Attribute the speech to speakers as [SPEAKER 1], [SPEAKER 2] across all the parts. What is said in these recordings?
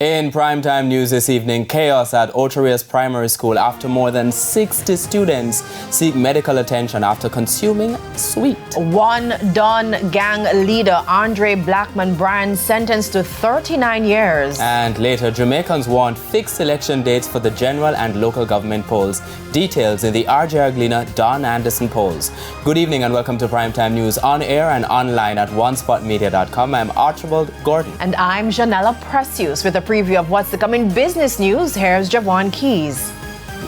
[SPEAKER 1] In primetime news this evening, chaos at Ocherias Primary School after more than 60 students seek medical attention after consuming sweet.
[SPEAKER 2] One Don gang leader, Andre Blackman Bryan, sentenced to 39 years.
[SPEAKER 1] And later, Jamaicans want fixed election dates for the general and local government polls. Details in the RJ Arglina Don Anderson polls. Good evening and welcome to Primetime News on air and online at onespotmedia.com. I'm Archibald Gordon.
[SPEAKER 2] And I'm Janella Precious with a preview of what's to come in business news. Here's Javon Keys.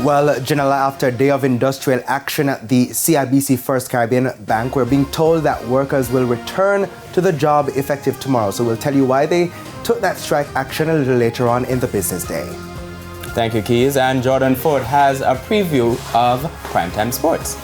[SPEAKER 3] Well, Janella, after a day of industrial action at the CIBC First Caribbean Bank, we're being told that workers will return to the job effective tomorrow. So we'll tell you why they took that strike action a little later on in the business day.
[SPEAKER 1] Thank you, Keys. And Jordan Ford has a preview of Primetime Sports.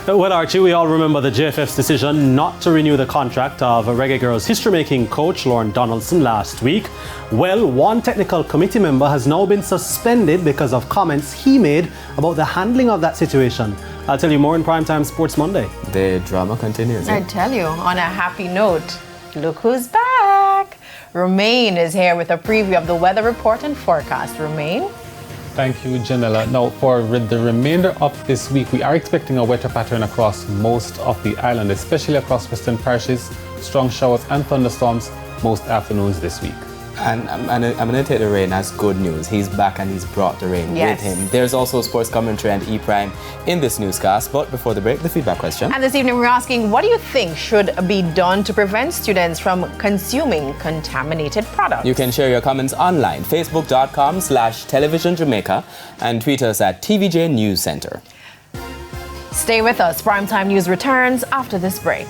[SPEAKER 4] Well, Archie, we all remember the JFF's decision not to renew the contract of Reggae Girls history-making coach Lauren Donaldson last week. Well, one technical committee member has now been suspended because of comments he made about the handling of that situation. I'll tell you more in Primetime Sports Monday.
[SPEAKER 1] The drama continues.
[SPEAKER 2] I tell you, on a happy note, look who's back. Romain is here with a preview of the weather report and forecast. Romain?
[SPEAKER 5] Thank you, Janella. Now, for the remainder of this week, we are expecting a wetter pattern across most of the island, especially across western parishes. Strong showers and thunderstorms most afternoons this week.
[SPEAKER 1] And I'm going to take the rain as good news. He's back and he's brought the rain with him. There's also sports commentary and E-Prime in this newscast. But before the break, the feedback question.
[SPEAKER 2] And this evening we're asking, what do you think should be done to prevent students from consuming contaminated products?
[SPEAKER 1] You can share your comments online, facebook.com/television Jamaica, and tweet us at TVJ News Center.
[SPEAKER 2] Stay with us. Primetime News returns after this break.